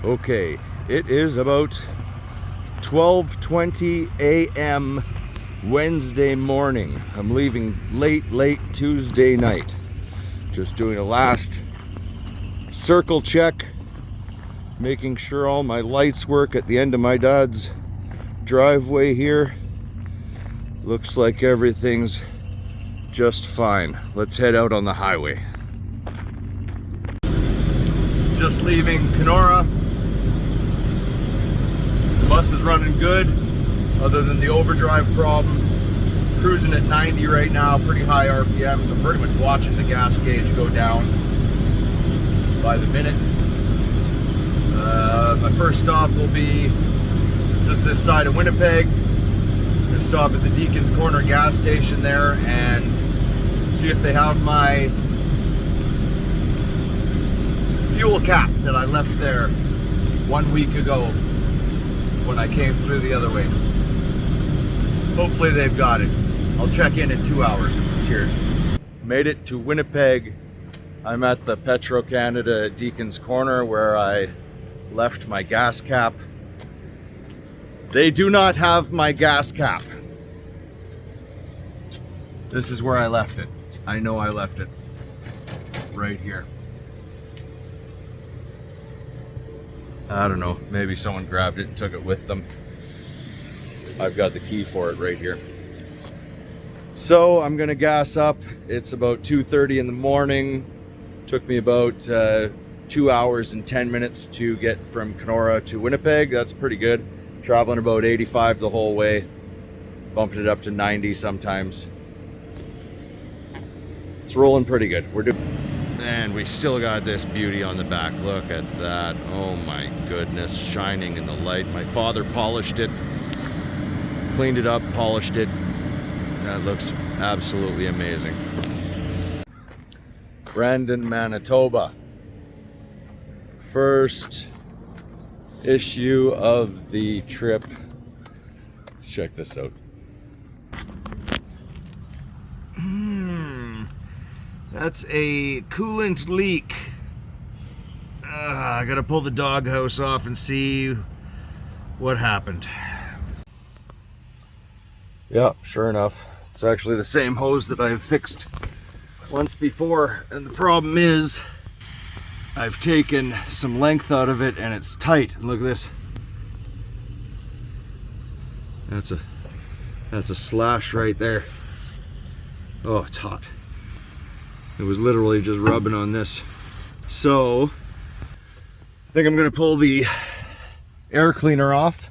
Okay, it is about 12:20 a.m. Wednesday morning. I'm leaving late Tuesday night. Just doing a last circle check, making sure all my lights work at the end of my dad's driveway here. Looks like everything's just fine. Let's head out on the highway. Just leaving Kenora. The bus is running good, other than the overdrive problem. Cruising at 90 right now, pretty high RPM, so I'm pretty much watching the gas gauge go down by the minute. My first stop will be just this side of Winnipeg. I'm gonna stop at the Deacon's Corner gas station there and see if they have my fuel cap that I left there 1 week ago when I came through the other way. Hopefully they've got it. I'll check in 2 hours. Cheers. Made it to Winnipeg. I'm at the Petro-Canada at Deacon's Corner where I left my gas cap. They do not have my gas cap. This is where I left it. I know I left it right here. I don't know, maybe someone grabbed it and took it with them. I've got the key for it right here. So I'm gonna gas up. It's about 2:30 in the morning. Took me about 2 hours and 10 minutes to get from Kenora to Winnipeg. That's pretty good. Traveling about 85 the whole way. Bumping it up to 90 sometimes. It's rolling pretty good. And we still got this beauty on the back. Look at that. Oh my goodness, shining in the light. My father polished it, cleaned it up, polished it. That looks absolutely amazing. Brandon, Manitoba. First issue of the trip. Check this out. That's a coolant leak. I gotta pull the doghouse off and see what happened. Yeah, sure enough. It's actually the same hose that I've fixed once before. And the problem is, I've taken some length out of it and it's tight. Look at this. That's a slash right there. Oh, it's hot. It was literally just rubbing on this. So, I think I'm gonna pull the air cleaner off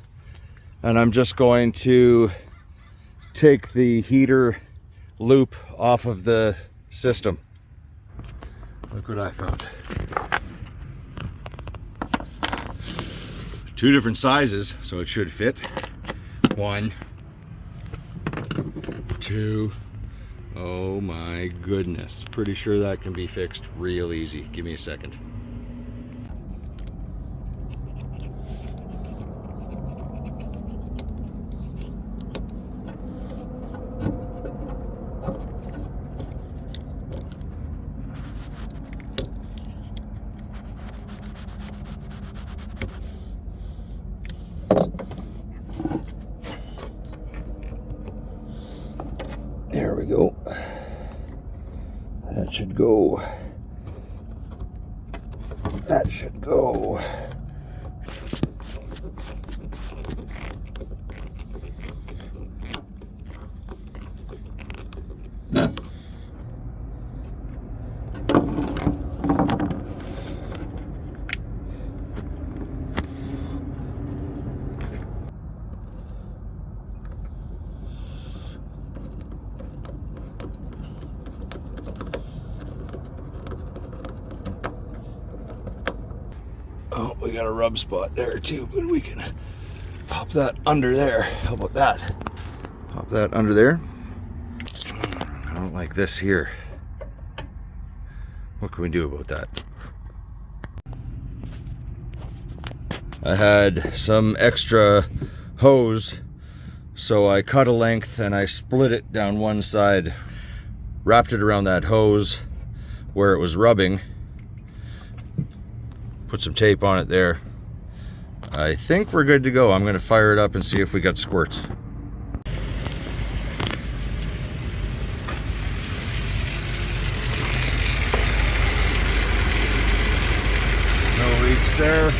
and I'm just going to take the heater loop off of the system. Look what I found. 2 different sizes, so it should fit. 1, 2. Oh my goodness. Pretty sure that can be fixed real easy. Give me a second. There we go. That should go. That should go. Oh, we got a rub spot there too, but we can pop that under there. How about that? Pop that under there. I don't like this here. What can we do about that? I had some extra hose, so I cut a length and I split it down one side, wrapped it around that hose where it was rubbing, put some tape on it there, I think we're good to go. I'm gonna fire it up and see if we got squirts. No leaks there.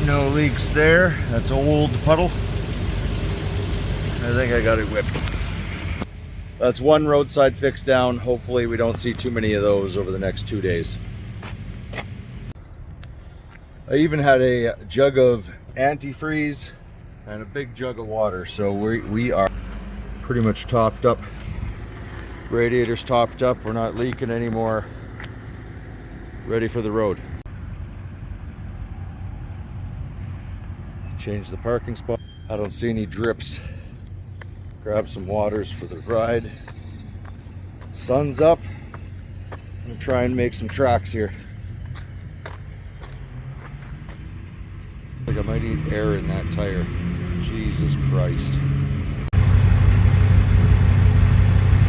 No leaks there. That's an old puddle. I think I got it whipped. That's one roadside fix down. Hopefully we don't see too many of those over the next 2 days. I even had a jug of antifreeze and a big jug of water. So we are pretty much topped up. Radiator's topped up. We're not leaking anymore. Ready for the road. Change the parking spot. I don't see any drips. Grab some waters for the ride. Sun's up. I'm gonna try and make some tracks here. I think I might need air in that tire. Jesus Christ.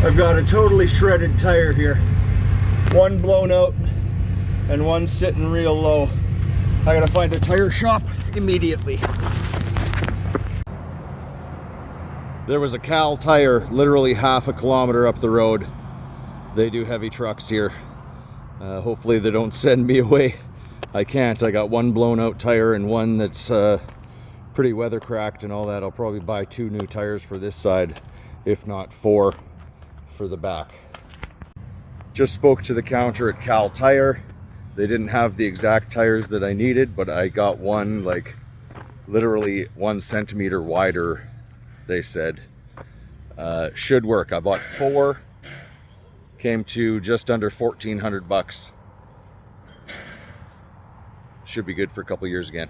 I've got a totally shredded tire here. One blown out and one sitting real low. I gotta find a tire shop immediately. There was a Cal Tire literally half a kilometer up the road. They do heavy trucks here. Hopefully they don't send me away. I can't. I got one blown out tire and one that's pretty weather cracked and all that. I'll probably buy 2 new tires for this side, if not 4 for the back. Just spoke to the counter at Cal Tire. They didn't have the exact tires that I needed, but I got one like literally 1 centimeter wider, they said. Should work. I bought 4, came to just under 1,400 bucks. Should be good for a couple years again.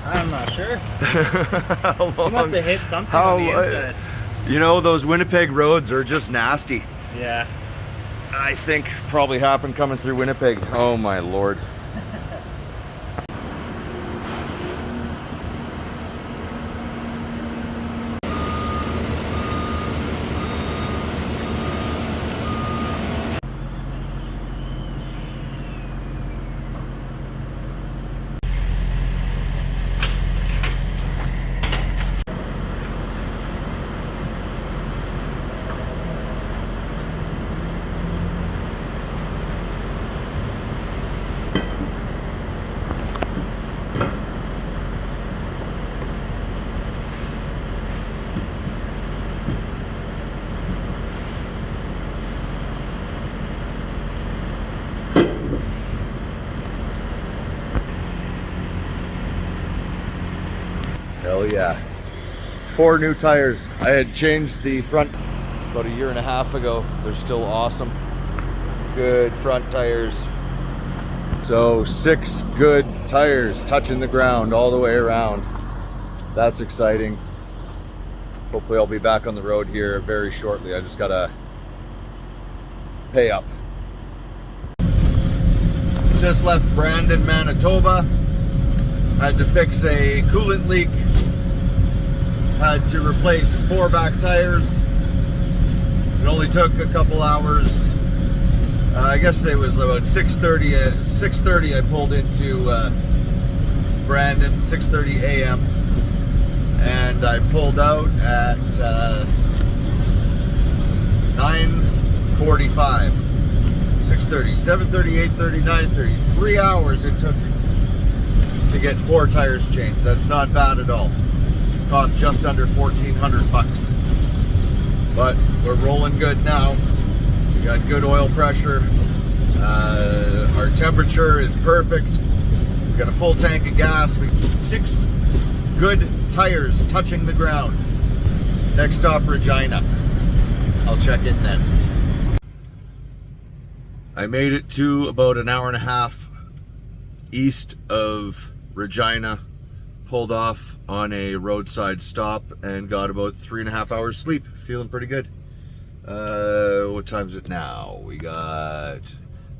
I'm not sure. How long? You must have hit something on the inside. You know, those Winnipeg roads are just nasty. Yeah. I think probably happened coming through Winnipeg. Oh my Lord. Hell yeah. 4 new tires. I had changed the front about 1.5 years ago. They're still awesome. Good front tires. So 6 good tires touching the ground all the way around. That's exciting. Hopefully I'll be back on the road here very shortly. I just gotta pay up. Just left Brandon, Manitoba. Had to fix a coolant leak. Had to replace 4 back tires. It only took a couple hours. I guess it was about 6:30. 6:30 I pulled into Brandon, 6:30 a.m. and I pulled out at 9:45. 6:30, 7:30, 8:30, 9:30. 3 hours it took to get 4 tires changed. That's not bad at all. Cost just under 1,400 bucks. But we're rolling good now. We got good oil pressure. Our temperature is perfect. We got a full tank of gas. 6 good tires touching the ground. Next stop, Regina. I'll check in then. I made it to about 1.5 hours east of Regina. Pulled off on a roadside stop and got about 3.5 hours sleep. Feeling pretty good. What time is it now? We got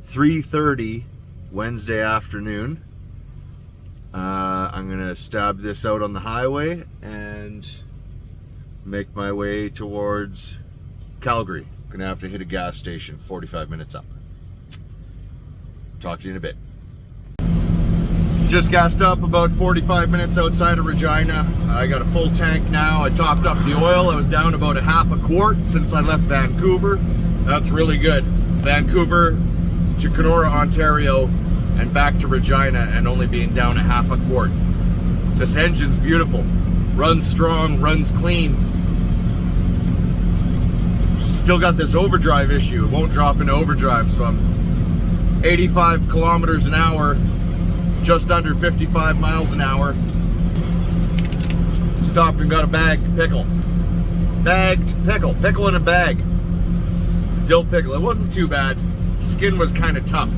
3:30 Wednesday afternoon. I'm gonna stab this out on the highway and make my way towards Calgary. Gonna have to hit a gas station 45 minutes up. Talk to you in a bit. Just gassed up about 45 minutes outside of Regina. I got a full tank now. I topped up the oil. I was down about a half a quart since I left Vancouver. That's really good. Vancouver to Kenora, Ontario, and back to Regina, and only being down a half a quart. This engine's beautiful. Runs strong, runs clean. Still got this overdrive issue. It won't drop into overdrive, so I'm 85 kilometers an hour, just under 55 miles an hour. Stopped and got a bagged pickle. Bagged pickle. Pickle in a bag. Dill pickle. It wasn't too bad. Skin was kind of tough.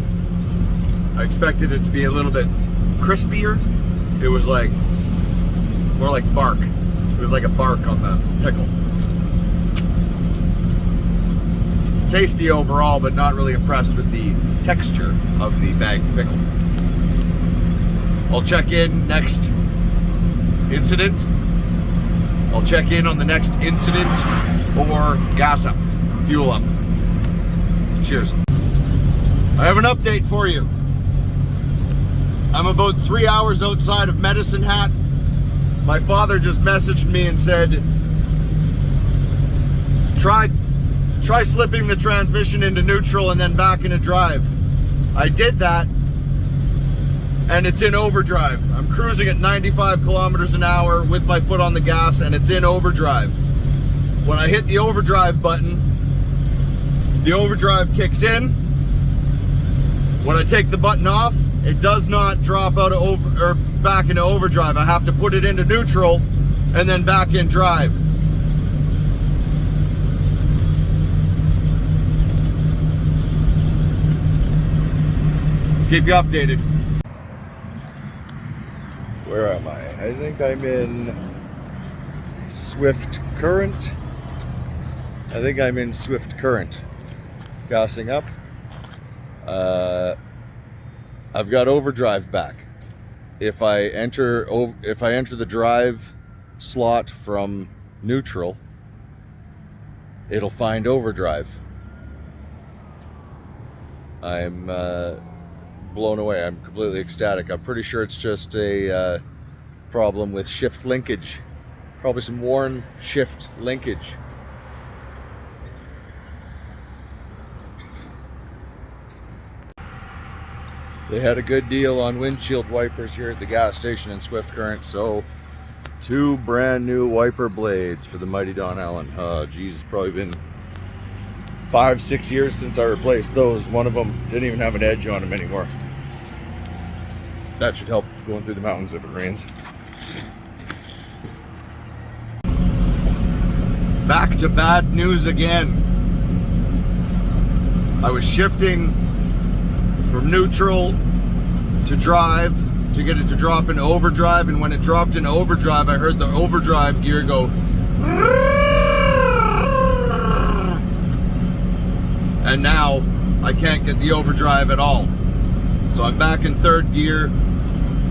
I expected it to be a little bit crispier. It was like more like bark. It was like a bark on the pickle. Tasty overall, but not really impressed with the texture of the bagged pickle. I'll check in next incident. I'll check in on the next incident or gas up, fuel up. Cheers. I have an update for you. I'm about 3 hours outside of Medicine Hat. My father just messaged me and said, try slipping the transmission into neutral and then back into drive. I did that, and it's in overdrive. I'm cruising at 95 kilometers an hour with my foot on the gas, and it's in overdrive. When I hit the overdrive button, the overdrive kicks in. When I take the button off, it does not drop out of back into overdrive. I have to put it into neutral and then back in drive. Keep you updated. Where am I? I think I'm in Swift Current. I think I'm in Swift Current. Gassing up. I've got overdrive back. If I enter the drive slot from neutral, it'll find overdrive. I'm blown away. I'm completely ecstatic. I'm pretty sure it's just a problem with shift linkage. Probably some worn shift linkage. They had a good deal on windshield wipers here at the gas station in Swift Current, so 2 brand new wiper blades for the mighty Don Allen. Oh geez, it's probably been 5-6 years since I replaced those. One of them didn't even have an edge on them anymore. That should help going through the mountains if it rains. Back to bad news again. I was shifting from neutral to drive to get it to drop into overdrive, and when it dropped into overdrive, I heard the overdrive gear go, and now I can't get the overdrive at all. So I'm back in third gear.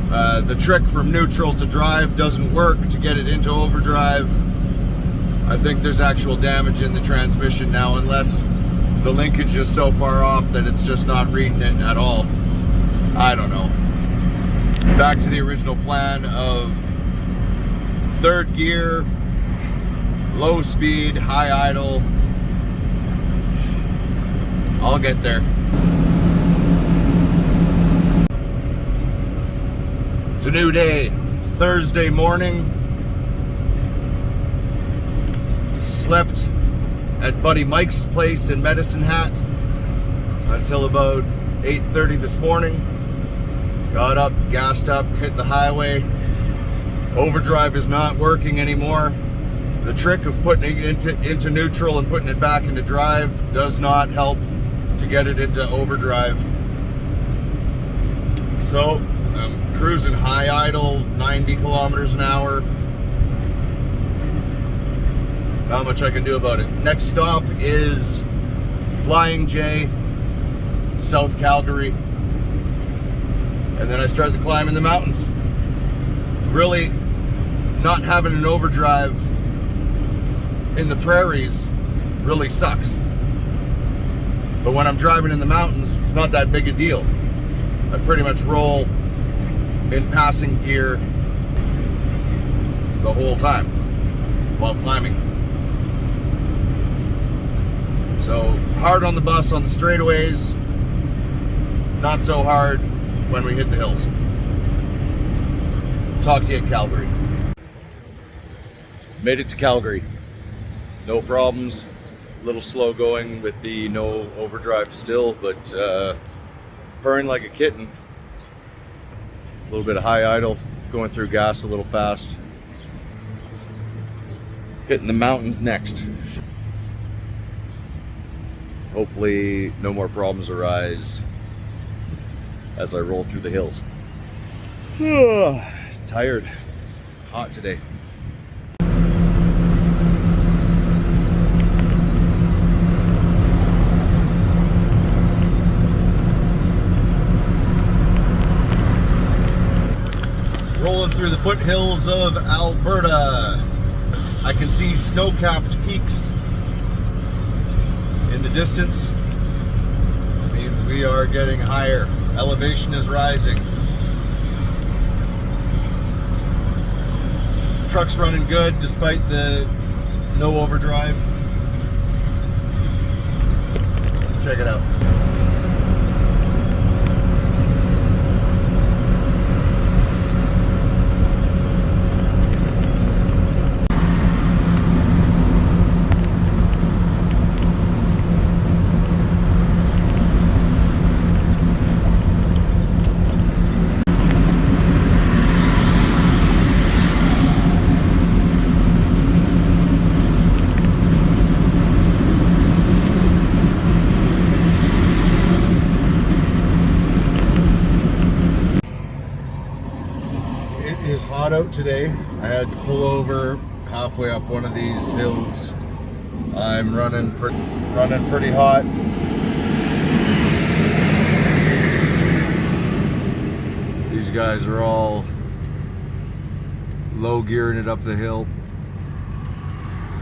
The trick from neutral to drive doesn't work to get it into overdrive. I think there's actual damage in the transmission now, unless the linkage is so far off that it's just not reading it at all. I don't know. Back to the original plan of third gear, low speed, high idle. I'll get there. It's a new day, Thursday morning. Slept at Buddy Mike's place in Medicine Hat until about 8:30 this morning. Got up, gassed up, hit the highway. Overdrive is not working anymore. The trick of putting it into neutral and putting it back into drive does not help to get it into overdrive. So I'm cruising high idle, 90 kilometers an hour. Not much I can do about it. Next stop is Flying J, South Calgary. and then I start the climb in the mountains. Really, not having an overdrive in the prairies really sucks. But when I'm driving in the mountains, it's not that big a deal. I pretty much roll in passing gear the whole time while climbing. So hard on the bus on the straightaways, not so hard when we hit the hills. Talk to you at Calgary. Made it to Calgary. No problems. A little slow going with the no overdrive still, but purring like a kitten. A little bit of high idle, going through gas a little fast. Hitting the mountains next. Hopefully no more problems arise as I roll through the hills. Tired, hot today. Rolling through the foothills of Alberta. I can see snow-capped peaks in the distance. It means we are getting higher. Elevation is rising. Truck's running good despite the no overdrive. Check it out. Is hot out today. I had to pull over halfway up one of these hills. I'm running pretty hot. These guys are all low gearing it up the hill.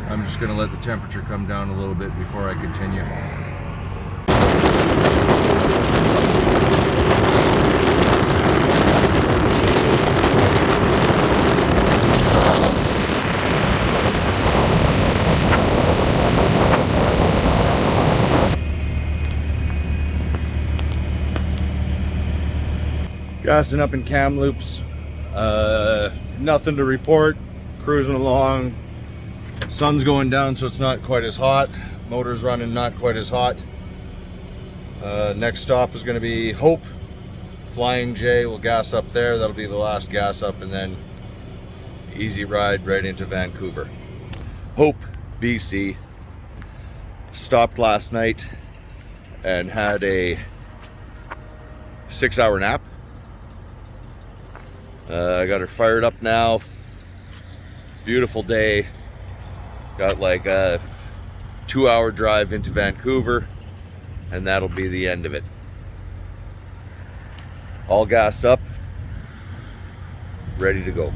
I'm just gonna let the temperature come down a little bit before I continue. Gassing up in Kamloops, nothing to report, cruising along. Sun's going down, so it's not quite as hot. Motor's running not quite as hot. Next stop is going to be Hope. Flying J, we'll gas up there. That'll be the last gas up, and then easy ride right into Vancouver. Hope, BC. Stopped last night and had a 6-hour nap. I got her fired up now. Beautiful day. Got like a 2-hour drive into Vancouver, and that'll be the end of it. All gassed up, ready to go.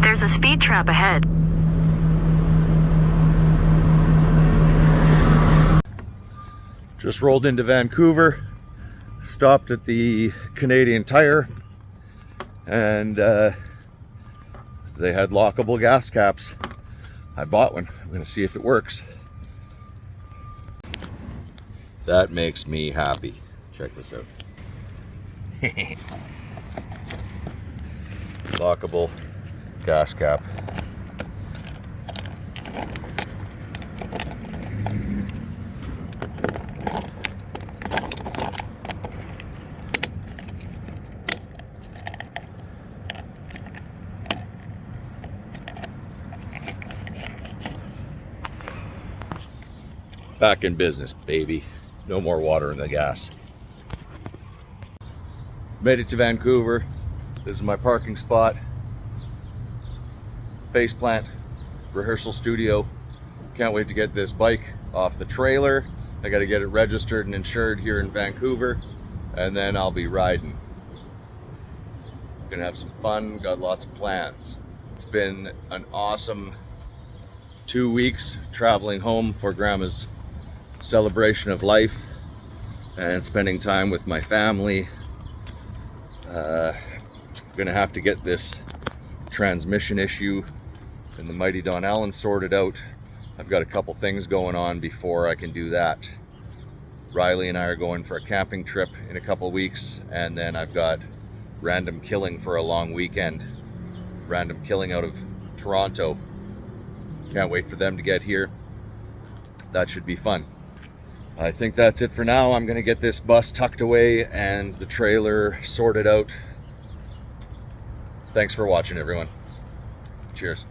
There's a speed trap ahead. Just rolled into Vancouver, stopped at the Canadian Tire, and they had lockable gas caps. I bought one. I'm gonna see if it works. That makes me happy. Check this out. Lockable gas cap. Back in business, baby. No more water in the gas. Made it to Vancouver. This is my parking spot. Faceplant rehearsal studio. Can't wait to get this bike off the trailer. I got to get it registered and insured here in Vancouver, and then I'll be riding. Gonna have some fun, got lots of plans. It's been an awesome 2 weeks traveling home for Grandma's celebration of life and spending time with my family. Gonna have to get this transmission issue and the Mighty Don Allen sorted out. I've got a couple things going on before I can do that. Riley and I are going for a camping trip in a couple weeks, and then I've got random killing for a long weekend. Random killing out of Toronto. Can't wait for them to get here. That should be fun. I think that's it for now. I'm gonna get this bus tucked away and the trailer sorted out. Thanks for watching, everyone. Cheers.